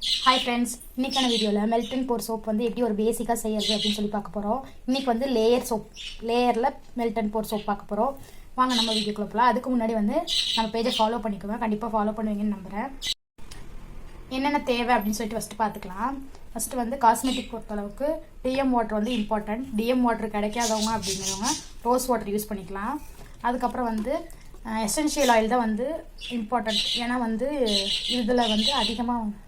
Hi friends, இன்றைக்கான வீடியோவில் melt and bore soap வந்து எப்படி ஒரு பேசிக்காக செய்யறது அப்படின்னு சொல்லி பார்க்க போகிறோம். இன்றைக்கி வந்து லேயரில் மெல்ட் அண்ட் போர் சோப் பார்க்க போகிறோம். வாங்க நம்ம வீடியோக்குள்ள போகலாம். அதுக்கு முன்னாடி வந்து நம்ம பேஜை ஃபாலோ பண்ணிக்கோங்க. கண்டிப்பாக ஃபாலோ பண்ணுவீங்கன்னு நம்புகிறேன். என்னென்ன தேவை அப்படின்னு சொல்லிட்டு ஃபஸ்ட்டு பார்த்துக்கலாம். ஃபஸ்ட்டு வந்து காஸ்மெட்டிக் பொறுத்தளவுக்கு டிஎம் வாட்டர் வந்து இம்பார்ட்டன்ட். டிஎம் வாட்டர் கிடைக்காதவங்க அப்படிங்கிறவங்க ரோஸ் வாட்டர் யூஸ் பண்ணிக்கலாம். அதுக்கப்புறம் வந்து எசென்ஷியல் ஆயில் தான் வந்து இம்பார்ட்டன்ட். ஏன்னா வந்து இதில் வந்து அதிகமாக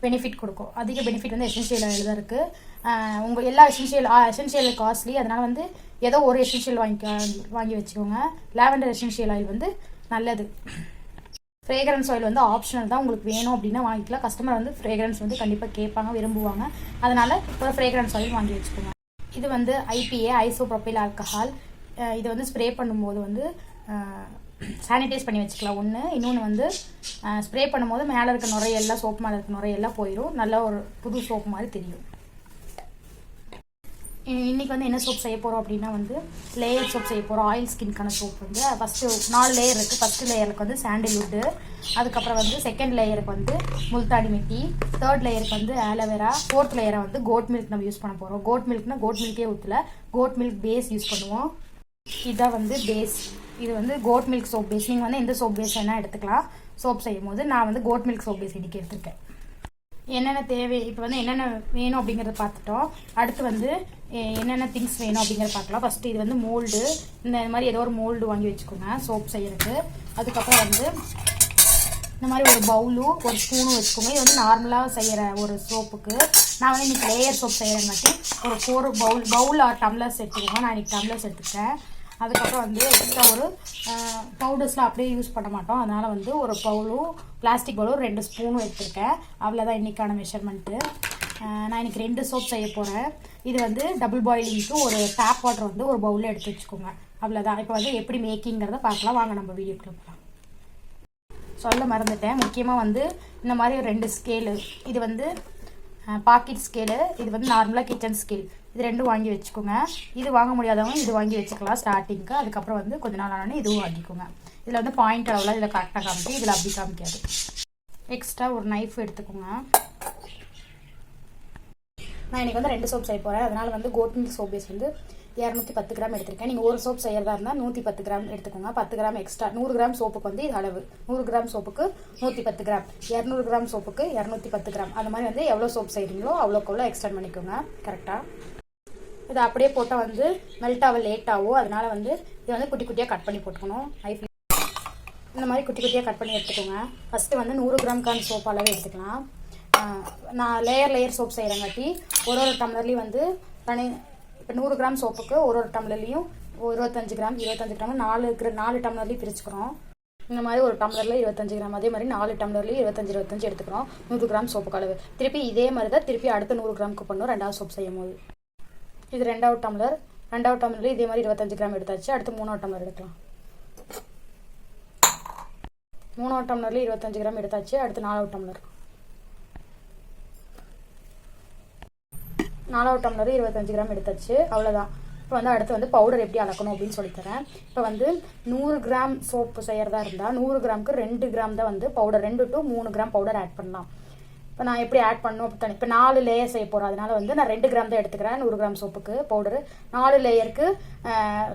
பெனிஃபிட் கொடுக்கும். அதிக பெனிஃபிட் வந்து எசென்ஷியல் ஆயில் தான் இருக்குது. உங்கள் எல்லா எசென்ஷியல் காஸ்ட்லி, அதனால் வந்து ஏதோ ஒரு எசென்ஷியல் வாங்கி வச்சுக்கோங்க. லாவெண்டர் எசென்ஷியல் ஆயில் வந்து நல்லது. ஃப்ரேக்ரன்ஸ் ஆயில் வந்து ஆப்ஷனல் தான். உங்களுக்கு வேணும் அப்படின்னா வாங்கிக்கலாம். கஸ்டமர் வந்து ஃப்ரேக்ரன்ஸ் வந்து கண்டிப்பாக கேட்பாங்க, விரும்புவாங்க. அதனால் ஒரு ஃப்ரேக்ரன்ஸ் ஆயில் வாங்கி வச்சுக்கோங்க. இது வந்து ஐபிஏ, ஐசோப்ரோபைல் ஆல்கஹால். இது வந்து ஸ்ப்ரே பண்ணும்போது வந்து சானிடைஸ் பண்ணி வச்சுக்கலாம் ஒன்று. இன்னொன்று வந்து ஸ்ப்ரே பண்ணும்போது மேலே இருக்க நுரையெல்லாம், சோப்பு மேலே இருக்க நுரையெல்லாம் போயிடும். நல்ல ஒரு புது சோப்பு மாதிரி தெரியும். இன்றைக்கி வந்து என்ன சோப் செய்ய போகிறோம் அப்படின்னா வந்து லேயர் சோப் செய்ய போகிறோம். ஆயில் ஸ்கின்கான சோப் வந்து ஃபஸ்ட்டு 4 லேயர் இருக்குது. ஃபஸ்ட்டு லேயருக்கு வந்து சாண்டில்வுட்டு, அதுக்கப்புறம் வந்து செகண்ட் லேயருக்கு வந்து முல்தானி மெட்டி, தேர்ட் லேயருக்கு வந்து ஆலோவேரா, ஃபோர்த் லேயரை வந்து கோட் மில்க் நம்ம யூஸ் பண்ண போகிறோம். கோட் மில்க்னா கோட் மில்கே ஊற்றல, கோட் மில்க் பேஸ் யூஸ் பண்ணுவோம். இதுதான் வந்து பேஸ். இது வந்து கோட் மில்க் சோப் பேஸ். நீங்கள் வந்து எந்த சோப் பேஸ் வேணால் எடுத்துக்கலாம். சோப் செய்யும் போது நான் வந்து கோட் மில்க் சோப் பேஸ் இன்றைக்கி எடுத்துருக்கேன். என்னென்ன தேவை, இப்போ வந்து என்னென்ன வேணும் அப்படிங்கிறத பார்த்துட்டோம். அடுத்து வந்து என்னென்ன திங்ஸ் வேணும் அப்படிங்கிறத பார்க்கலாம். ஃபஸ்ட்டு இது வந்து மோல்டு. இந்த மாதிரி ஏதோ ஒரு மோல்டு வாங்கி வச்சுக்கோங்க சோப் செய்யறதுக்கு. அதுக்கப்புறம் வந்து இந்த மாதிரி ஒரு பவுலும் ஒரு ஸ்பூனும் வச்சுக்கோங்க. இது வந்து நார்மலாக செய்கிற ஒரு சோப்புக்கு. நான் வந்து இன்றைக்கி லேயர் சோப் செய்கிறங்காட்டி ஒரு 4 பவுல் ஆர் டம்ளர்ஸ் எடுத்துக்கோங்க. நான் இன்றைக்கி டம்ளர்ஸ் எடுத்துக்கிட்டேன். அதுக்கப்புறம் வந்து எக்ஸ்ட்ரா ஒரு பவுடர்ஸ்லாம் அப்படியே யூஸ் பண்ண மாட்டோம். அதனால் வந்து ஒரு பவுலும் பிளாஸ்டிக் பவுலும் 2 ஸ்பூனும் எடுத்துருக்கேன். அவ்வளோதான் இன்றைக்கான மெஷர்மெண்ட்டு. நான் இன்றைக்கி 2 சோப் செய்ய போகிறேன். இது வந்து டபுள் பாயிலிங்க்கு ஒரு டேப் வாட்டர் வந்து ஒரு பவுலில் எடுத்து வச்சுக்கோங்க. அவ்வளோதான். இப்போ வந்து எப்படி மேக்கிங்கிறத பார்க்கலாம். வாங்க நம்ம வீடியோக்குள்ள போகலாம். சொல்ல மறந்துட்டேன், முக்கியமாக வந்து இந்த மாதிரி 2 ஸ்கேலு. இது வந்து பாக்கெட் ஸ்கேலு, இது வந்து நார்மலாக கிச்சன் ஸ்கேல். இது 2 வாங்கி வச்சுக்கோங்க. இது வாங்க முடியாதவங்க இது வாங்கி வச்சுக்கலாம் ஸ்டார்டிங்க்கு. அதுக்கப்புறம் வந்து கொஞ்ச நாள் ஆனோடனே இதுவும் வாங்கிக்கோங்க. இதில் வந்து பாயிண்ட் அளவில் இதில் கரெக்டாக காமிக்கும், இதில் அப்படி காமிக்காது. எக்ஸ்ட்ரா ஒரு நைஃப் எடுத்துக்கோங்க. நான் இன்றைக்கி வந்து 2 சோப் செய்ய போகிறேன். அதனால் வந்து கோட் மில்க் சோப் பேஸ் வந்து 210 கிராம் எடுத்திருக்கேன். நீங்கள் ஒரு சோப் செய்யறதா இருந்தால் 110 கிராம் எடுத்துக்கோங்க. 10 கிராம் எக்ஸ்ட்ரா. 100 கிராம் சோப்புக்கு வந்து இது அளவு. 100 கிராம் சோப்புக்கு 110 கிராம், 200 கிராம் சோப்புக்கு 210 கிராம். அந்த மாதிரி வந்து எவ்வளோ சோப் செய்கிறீங்களோ அவ்வளோக்கு அவ்வளோ எக்ஸ்டெண்ட் பண்ணிக்கோங்க கரெக்டாக. இது அப்படியே போட்டால் வந்து மெல்ட் ஆக லேட் ஆகும். அதனால் வந்து இதை வந்து குட்டி குட்டியாக கட் பண்ணி போட்டுக்கணும். இந்த மாதிரி குட்டி குட்டியாக கட் பண்ணி எடுத்துக்கோங்க. ஃபஸ்ட்டு வந்து 100 கிராம்க்கான சோப் அளவு எடுத்துக்கலாம். நான் லேயர் சோப் செய்கிறங்காட்டி ஒரு டம்ளர்லேயும் வந்து இப்போ 100 கிராம் சோப்புக்கு ஒரு டம்ளர்லேயும் 25 கிராம் 4 டம்ளர்லேயும் பிரிச்சுக்கிறோம். இந்த மாதிரி ஒரு டம்ளரில் 25 கிராம், அதே மாதிரி 4 டம்ளர்லேயும் 25 எடுத்துக்கிறோம். 100 கிராம் சோப்புக்கு அளவு. திருப்பி இதே மாதிரி தான் திருப்பி அடுத்த 100 கிராமுக்கு பண்ணும் 2வது சோப் செய்யும் போது. இது 2வது டம்ளர்லேயும் இதே மாதிரி 25 கிராம் எடுத்தாச்சு. அடுத்து 3வது டம்ளர் எடுக்கலாம். 3வது டம்ளர்லேயும் 25 கிராம் எடுத்தாச்சு. அடுத்து 4வது டம்ளர். 4வது டம்ளர் 25 கிராம் எடுத்தாச்சு. அவ்வளோதான். இப்போ வந்து அடுத்து வந்து பவுடர் எப்படி அளக்கணும் அப்படின்னு சொல்லித்தரேன். இப்போ வந்து 100 கிராம் சோப்பு செய்கிறதா இருந்தால் 100 கிராமுக்கு 2 கிராம் தான் வந்து powder, 2 to 3 gram powder add பண்ணலாம். இப்போ நான் எப்படி ஆட் பண்ணணும் அப்படி இப்போ 4 லேயர் செய்ய போகிறோம். அதனால வந்து நான் 2 கிராம் தான் எடுத்துக்கிறேன். 100 கிராம் சோப்புக்கு பவுடரு. 4 லேயருக்கு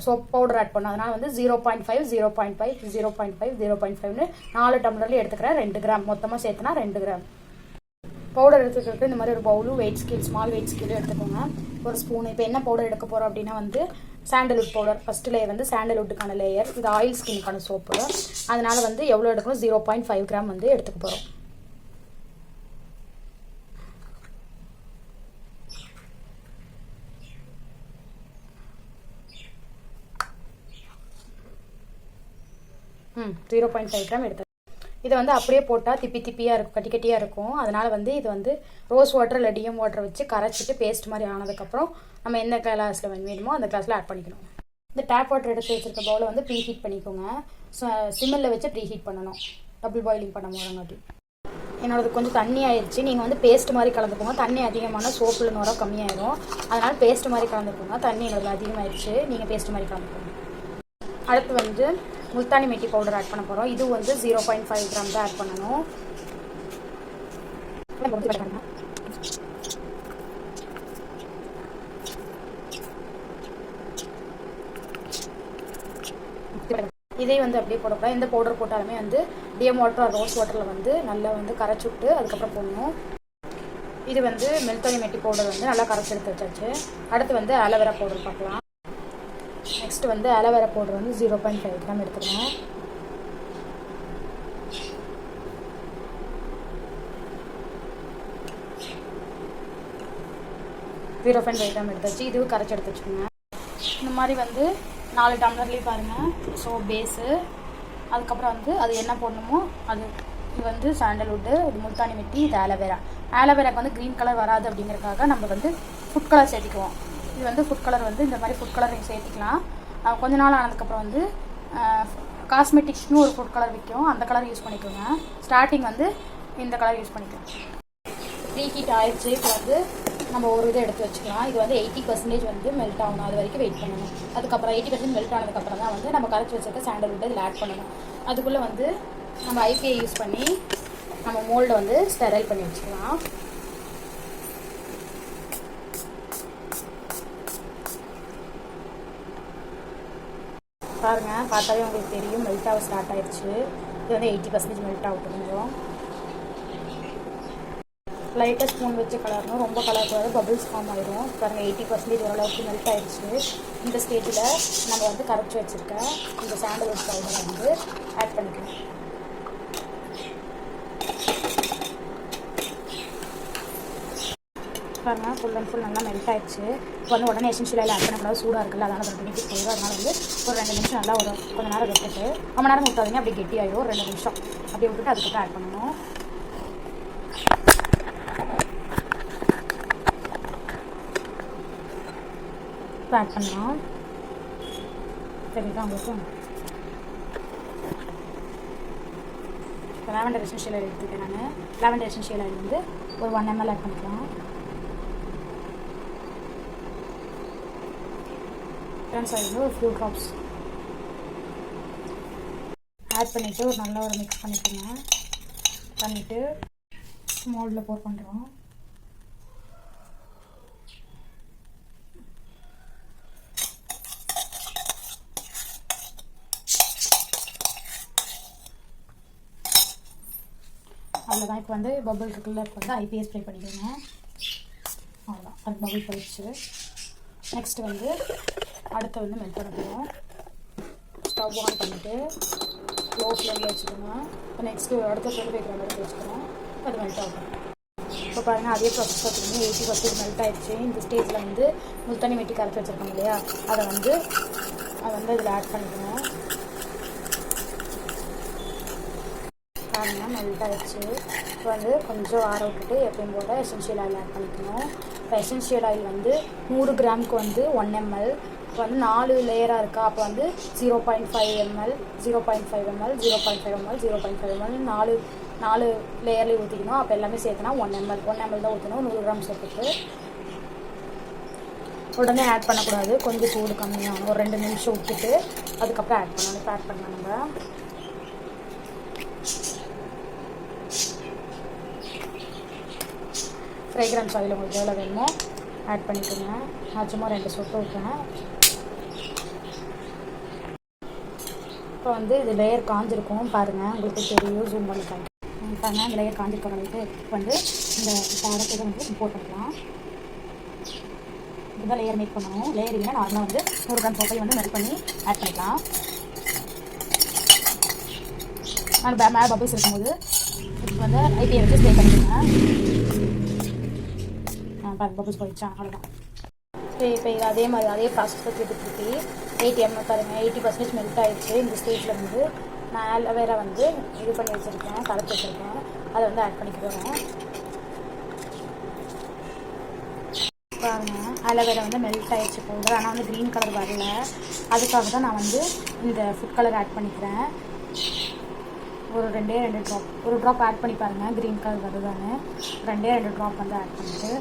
சோப் பவுடர் ஆட் பண்ணணும். அதனால் வந்து 0.5 0.5 0.5 0.5ன்னு 4 டம்ளர்லேயும் எடுத்துக்கிறேன். 2 கிராம் மொத்தமாக சேர்த்துனா 2 கிராம் பவுடர் எடுத்துக்கிறதுக்கு இந்த மாதிரி ஒரு பவுலும் வெயிட் ஸ்கேல், ஸ்மால் வெயிட் ஸ்கேலும் எடுத்துக்கோங்க. ஒரு ஸ்பூன். இப்போ என்ன பவுடர் எடுக்க போகிறோம் அப்படின்னா வந்து சாண்டல்வுட் பவுடர். ஃபஸ்ட்டு லேயர் வந்து சாண்டல்வுட்டுக்கான லேயர். இது ஆயில் ஸ்கின்னுக்கான சோப்பு. அதனால் வந்து எவ்வளோ எடுக்கணும், 0.5 கிராம் வந்து எடுத்துக்க போகிறோம். ம் 0.5 கிராம் எடுத்து இதை வந்து அப்படியே போட்டால் திப்பியாக இருக்கும், கட்டியாக இருக்கும். அதனால் வந்து இது வந்து ரோஸ் வாட்டர் இல்லை டிஎம் வாட்டர் வச்சு கரைச்சிட்டு பேஸ்ட் மாதிரி ஆனதுக்கப்புறம் நம்ம எந்த கிளாஸில் வேணுமோ அந்த கிளாஸில் ஆட் பண்ணிக்கணும். இந்த டேப் வாட்டர் எடுத்து வச்சுருக்க பவுலை வந்து ப்ரீ ஹீட் பண்ணிக்கோங்க. சிம்மில் வச்சு ப்ரீ ஹீட் பண்ணணும். டபுள் பாயிலிங் பண்ண போகிறங்காட்டி. என்னோடது கொஞ்சம் தண்ணி ஆயிடுச்சு. நீங்கள் வந்து பேஸ்ட் மாதிரி கலந்துக்கோங்க. தண்ணி அதிகமான சோப்பில் நுர கம்மியாயிடும். அதனால் பேஸ்ட் மாதிரி கலந்துக்கோங்க. தண்ணி என்னோட அதிகமாகிடுச்சு, நீங்கள் பேஸ்ட் மாதிரி கலந்துக்கோங்க. அடுத்து வந்து முல்தானி மெட்டி பவுடர் ஆட் பண்ண போகிறோம். இது வந்து 0.5 கிராம் தான் ஆட் பண்ணணும். இதே வந்து அப்படியே போடக்கூடாது. இந்த பவுடர் போட்டாலுமே வந்து டிஎம் வாட்டர் ரோஸ் வாட்டரில் வந்து நல்லா வந்து கரைச்சி விட்டு அதுக்கப்புறம் போடணும். இது வந்து மெல்தோனி மெட்டி பவுடர் வந்து நல்லா கரைச்சி எடுத்து வச்சாச்சு. அடுத்து வந்து ஆலோவேரா பவுடர் பார்க்கலாம். நெக்ஸ்ட் வந்து ஆலோவேரா பவுடர் வந்து 0.5 கிராம் எடுத்துக்கணும். எடுத்தாச்சு. இதுவும் கரைச்சி எடுத்து வச்சுக்கோங்க. இந்த மாதிரி வந்து 4 டம்ளர்லேயும் பாருங்கள். ஸோ பேஸு, அதுக்கப்புறம் வந்து அது என்ன போடணுமோ அது. இது வந்து சாண்டல்வுட்டு, இது முல்தானி மெட்டி, இது ஆலோவேராக்கு வந்து க்ரீன் கலர் வராது அப்படிங்கிறதுக்காக நம்ம வந்து ஃபுட் கலர் சேர்த்திக்குவோம். இது வந்து ஃபுட் கலர் வந்து இந்த மாதிரி ஃபுட் கலர் நீங்கள் சேர்த்திக்கலாம். கொஞ்ச நாள் ஆனதுக்கப்புறம் வந்து காஸ்மெட்டிக்ஸ்னு ஒரு ஃபுட் கலர் விற்கும், அந்த கலர் யூஸ் பண்ணிக்கோங்க. ஸ்டார்டிங் வந்து இந்த கலர் யூஸ் பண்ணிக்கலாம். ப்ரீ ஹீட் ஆயிடுச்சு. இப்போ வந்து நம்ம ஒரு இதை எடுத்து வச்சுக்கலாம். இது வந்து 80% வந்து மெல்ட் ஆகணும், அது வரைக்கும் வெயிட் பண்ணணும். அதுக்கப்புறம் 80% மெல்ட் ஆனதுக்கப்புறம் தான் வந்து நம்ம கரைச்சி வச்சுருக்க சாண்டல்வுட் இதில் ஆட் பண்ணணும். அதுக்குள்ளே வந்து நம்ம ஐபிஐ யூஸ் பண்ணி நம்ம மோல்டை வந்து ஸ்டெரைல் பண்ணி வச்சுக்கலாம். பாருங்கள், பார்த்தாவே உங்களுக்கு தெரியும் மெல்ட் ஆக ஸ்டார்ட் ஆகிடுச்சு. இது வந்து 80% மெல்ட் ஆகட்டும். கொஞ்சம் லைட்டாக ஸ்பூன் வச்சு கலரணும், ரொம்ப கலரக்கூடாது, பபிள்ஸ் ஃபார்ம் ஆகிடும். பாருங்கள் 80% ஓரளவுக்கு மெல்ட் ஆகிடுச்சு. இந்த ஸ்டேஜில் நம்ம வந்து கரைச்சி வச்சுருக்க இந்த சாண்டல்வுட் பவுடரை வந்து ஆட் பண்ணிக்கலாம். பாருங்கள் ஃபுல் அண்ட் ஃபுல் நல்லா மெல்ட் ஆகிடுச்சு. இப்போ வந்து உடனே எசென்ஷியல் ஆயில் ஆட் பண்ணக்கூடாது, சூடாக இருக்குல்ல, அதனால் ஒரு பெனிஃபிட் போயிடும். அதனால் வந்து ஒரு 2 நிமிஷம் நல்லா கொஞ்சம் நேரம் விட்டுட்டு, ரொம்ப நேரம் விட்டாதீங்க, அப்படி கெட்டி ஆகிடும். ஒரு 2 நிமிஷம் அப்படியே விட்டுட்டு அதுக்கப்புறம் ஆட் பண்ணணும். ஆட் பண்ணலாம். சரிங்களா உங்களுக்கு? இப்போ லாவெண்டர் எசென்ஷியல் ஆயில் எடுத்துக்கிட்டேன் நான். லாவெண்டர் எசென்ஷியல் ஆயில் வந்து ஒரு 1 ml ஆட் பண்ணிக்கலாம். ஃப்ரெண்ட்ஸ் ஆயில் ஒரு ஃபியூ ட்ராப்ஸ் ஆட் பண்ணிவிட்டு ஒரு நல்லா ஒரு மிக்ஸ் பண்ணிக்கோங்க. பண்ணிவிட்டு மோல்டில் போர் பண்ணுறோம். அவ்வளோதான். இப்போ வந்து பபிள் இருக்குல்ல, இப்போ வந்து ஐபிஎஸ் ஸ்ப்ரே பண்ணிக்கோங்க. அவ்வளோதான், அது பபிள் போயிடுச்சு. நெக்ஸ்ட்டு வந்து அடுத்து வந்து மெல்ட் பண்ண போகிறோம். ஸ்டவ் ஆன் பண்ணிவிட்டு லோ ஃப்ளேமில் வச்சுக்கோங்க. இப்போ நெக்ஸ்ட்டு அடுத்த 25 கிராம் எடுத்து வச்சுக்கிறோம். அது மெல்ட் ஆகும். இப்போ பாருங்கள், அதே ப்ராசஸ் பார்த்திங்கன்னா 80% மெல்ட் ஆகிடுச்சு. இந்த ஸ்டேஜில் வந்து முல்தானி மெட்டி கரைச்சி வச்சுருக்கோம் இல்லையா, அதை வந்து இதில் ஆட் பண்ணிக்கணும். பாருங்கள் மெல்ட் ஆகிடுச்சு. இப்போ வந்து கொஞ்சம் ஆற விட்டுட்டு எப்பயும் போல் எசென்ஷியல் ஆயில் ஆட் பண்ணிக்கணும். இப்போ எசென்ஷியல் ஆயில் வந்து 100 கிராமுக்கு வந்து 1 ml. இப்போ வந்து 4 லேயராக இருக்கா, அப்போ வந்து 0.5 ml 0.5 ml 0.5 ml 0.5 ml 4 லேயர்லேயும் ஊற்றிக்கணும். அப்போ எல்லாமே சேர்த்துனா 1 ml தான் ஊற்றணும். 100 கிராம் சேர்த்துட்டு உடனே ஆட் பண்ணக்கூடாது, கொஞ்சம் சூடு கம்மியாகணும். ஒரு 2 நிமிஷம் விட்டுட்டு அதுக்கப்புறம் ஆட் பண்ணணும். இப்போ ஆட் பண்ணலாம். நம்ம ஃப்ரேக்ரன்ஸ் ஆயில் உங்களுக்கு எவ்வளோ வேணுமோ ஆட் பண்ணிக்கோங்க. நான் சும்மா 2 சொட்டு வைக்கிறேன். இப்போ வந்து இது லேயர் காஞ்சிருக்கும் பாருங்கள், உங்களுக்கு தெரியும். ஜூம் பண்ணி பாருங்கள், இந்த லேயர் காஞ்சிருக்கிறவங்களுக்கு வந்து இந்த ப்ராடக்ட் வந்து இம்போர்ட் பண்ணிக்கலாம். இதுதான் லேயர் மேக் பண்ணணும். லேயர் இல்லைன்னா நார்மலாக வந்து 100 கிராம் சோப்பை வந்து மெல்ட் பண்ணி ஆட் பண்ணிக்கலாம். நான் மேலே பபிள்ஸ் இருக்கும்போது வந்து ஐபிஐ வச்சு ஸ்ப்ரே பண்ணிக்கோங்க. பபிள்ஸ் போயிடுச்சா, அவ்வளோதான். இப்போ இது அதே மாதிரி அதே ப்ராசஸ் திருப்பி 80 ml பாருங்கள் 80% மெல்ட் ஆகிடுச்சு. இந்த ஸ்டேஜில் வந்து நான் ஆலோவேரா வந்து இது பண்ணி வச்சுருக்கேன், கலந்து வச்சுருக்கேன், அதை வந்து ஆட் பண்ணிக்க போகிறேன். பாருங்கள் ஆலோவேரா வந்து மெல்ட் ஆகிடுச்சு பவுடர், ஆனால் வந்து க்ரீன் கலர் வரல. அதுக்காக தான் நான் வந்து இந்த ஃபுட் கலர் ஆட் பண்ணிக்கிறேன். ஒரு 2 ட்ராப், ஒரு ட்ராப் ஆட் பண்ணி பாருங்கள் க்ரீன் கலர் வருதான்னு. 2 ட்ராப் வந்து ஆட் பண்ணிவிட்டு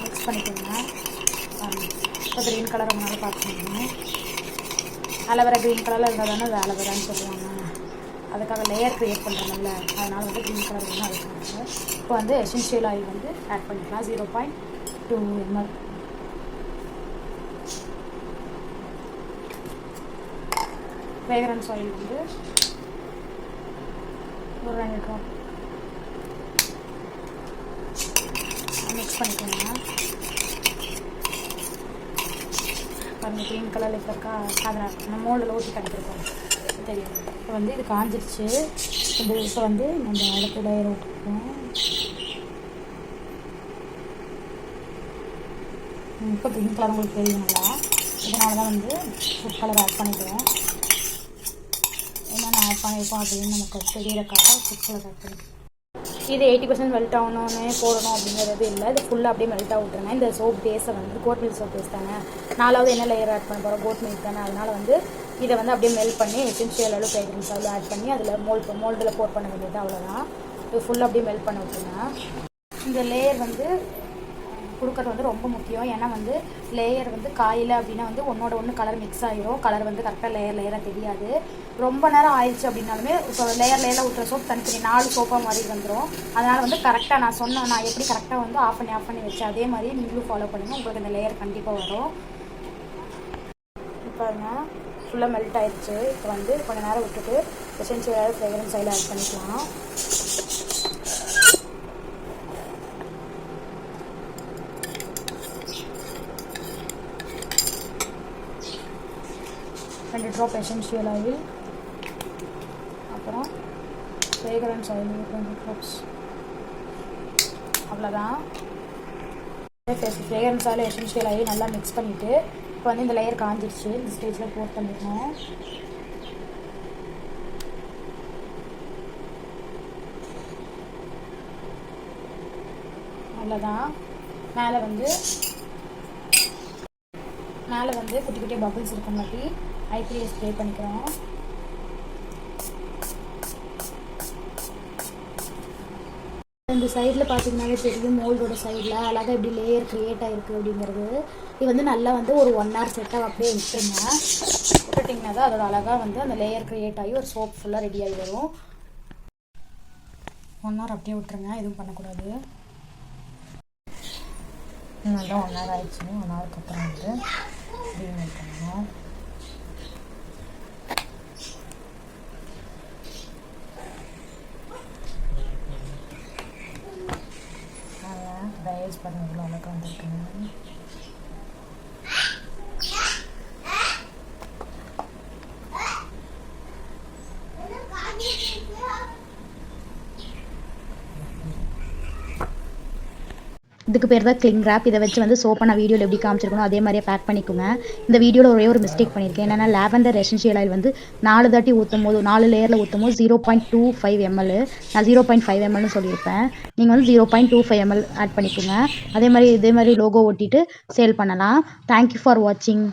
மிக்ஸ் பண்ணிக்கோங்க. இப்போ க்ரீன் கலர் ரொம்ப நாள் பார்த்துக்கோங்க. ஆலோவேரா க்ரீன் கலரில் இருந்தால் தானே அது ஆலோவேரான்னு சொல்லுவாங்க. அதுக்காக லேயர் க்ரியேட் பண்ணுறோம்ல, அதனால் வந்து க்ரீன் கலர் வந்து அதுக்கு இப்போ வந்து எசென்ஷியல் ஆயில் வந்து ஆட் பண்ணிக்கலாம் 0.2 ml. ஃப்ரேக்ரன்ஸ் ஆயில் வந்து ஒரு 2 ட்ராப் மிக்ஸ் பண்ணிக்கோங்க. பாருங்கள் க்ரீன் கலரில் இப்போ இருக்கா, அதை நம்ம மோல்டில் ஊற்றி கட்டிருக்கோம் தெரியும். இப்போ வந்து இது காஞ்சிருச்சு. இந்த இப்போ வந்து நம்ம அடுத்த லேயர் ஊற்றிருக்கோம். இப்போ க்ரீன் கலர் உங்களுக்கு தெரியுங்களா, இதனால தான் வந்து ஃபுட் கலர் ஆட் பண்ணிக்கிறோம். என்னென்ன ஆட் பண்ணியிருக்கோம் அப்படின்னு நமக்கு தெரியறக்காக ஃபுட் கலர் ஆட் பண்ணிக்கிறோம். இது 80% மெல்ட் ஆகணும்னு போடணும் அப்படிங்கிறது இல்லை, இது ஃபுல்லாக அப்படியே மெல்ட் ஆகிட்டுருங்க. இந்த சோப் பேஸை வந்து கோட் மில்க் சோப் பேஸ் தானே, 4வது என்ன லேயர் ஆட் பண்ண போகிறோம், கோட் மில்க் தானே. அதனால் வந்து இதை வந்து அப்படியே மெல்ட் பண்ணி எசென்ஷியல் அளவு ஃப்ரேக்ரன்ஸ் அளவு ஆட் பண்ணி அதில் மோல்டில் போட் பண்ண வேண்டியது, அவ்வளோதான். இது ஃபுல்லாக அப்படியே மெல்ட் பண்ண விட்டுருங்க. இந்த லேயர் வந்து கொடுக்கறது வந்து ரொம்ப முக்கியம். ஏன்னா வந்து லேயர் வந்து காயில் அப்படின்னா வந்து ஒன்றோட ஒன்று கலர் மிக்ஸ் ஆகிடும், கலர் வந்து கரெக்டாக லேயராக தெரியாது. ரொம்ப நேரம் ஆயிடுச்சு அப்படின்னாலுமே இப்போ லேயரில் ஊற்றுற சோப் தனித்தனி 4 சோப்பாக மாதிரி வந்துடும். அதனால் வந்து கரெக்டாக நான் எப்படி கரெக்டாக வந்து ஆஃப் பண்ணி வச்சேன் அதே மாதிரி நீங்களும் ஃபாலோ பண்ணுங்கள், உங்களுக்கு இந்த லேயர் கண்டிப்பாக வரும். இப்போ ஃபுல்லாக மெல்ட் ஆயிடுச்சு. இப்போ வந்து கொஞ்சம் நேரம் விட்டுட்டு எசென்ஷியல் ஃப்ரேக்ரன்ஸ் ஆயில் ஆட் பண்ணிக்கலாம். ரெண்டு ட்ராப் எசென்ஷியல் ஆயில், அப்புறம் ஃப்ரேக்ரன்ஸ் ஆயில் 20 ட்ராப்ஸ், அவ்வளோதான். ஃப்ரேக்ரன்ஸ் ஆயில் எசென்ஷியல் ஆயில் நல்லா மிக்ஸ் பண்ணிவிட்டு இப்போ வந்து இந்த லேயர் காஞ்சிடுச்சு. இந்த ஸ்டேஜில் போட் பண்ணிடணும். அவ்வளோதான். மேலே வந்து குட்டி குட்டியாக பபிள்ஸ் இருக்குங்காட்டி I3 ஸ்ப்ரே பண்ணிக்கிறோம். இந்த சைடில் பார்த்தீங்கன்னாவே தெரியும், மோல்டோட சைடில் அழகாக எப்படி லேயர் க்ரியேட் ஆகிருக்கு அப்படிங்கிறது. இது வந்து நல்லா வந்து ஒரு 1 hour செட்டாக அப்படியே விட்டுட்டிங்கன்னா தான் அதோட அழகாக வந்து அந்த லேயர் க்ரியேட் ஆகி ஒரு சோப் ஃபுல்லாக ரெடி ஆகி வரும். 1 hour அப்படியே விட்டுருங்க, எதுவும் பண்ணக்கூடாது. நல்லா 1 hour ஆயிடுச்சு. 1 hourக்கு அப்புறம் வந்து அப்படியே வைக்கணும். ரைஸ் பண்ண இவ்வளோ அழகாக வந்துருக்குங்க. இதுக்கு பேர் தான் கிளிங் ரேப். இதை வச்சு வந்து சோப்பை நான் வீடியோவில் எப்படி காமிச்சிருக்கணும் அதே மாதிரியே பேக் பண்ணிக்கோங்க. இந்த வீடியோவில் ஒரே ஒரு மிஸ்டேக் பண்ணியிருக்கேன். என்னென்னா லாவெண்டர் எசென்ஷியல் ஆயில் வந்து 4 தாட்டி ஊற்றும் போது 4 லேயரில் ஊற்றும் போது 0.25 ml, நான் 0.5 mlன்னு சொல்லியிருப்பேன். நீங்கள் வந்து 0.25 ml ஆட் பண்ணிக்கோங்க. இதே மாதிரி லோகோ ஒட்டிட்டு சேல் பண்ணலாம். தேங்க்யூ ஃபார் வாட்சிங்.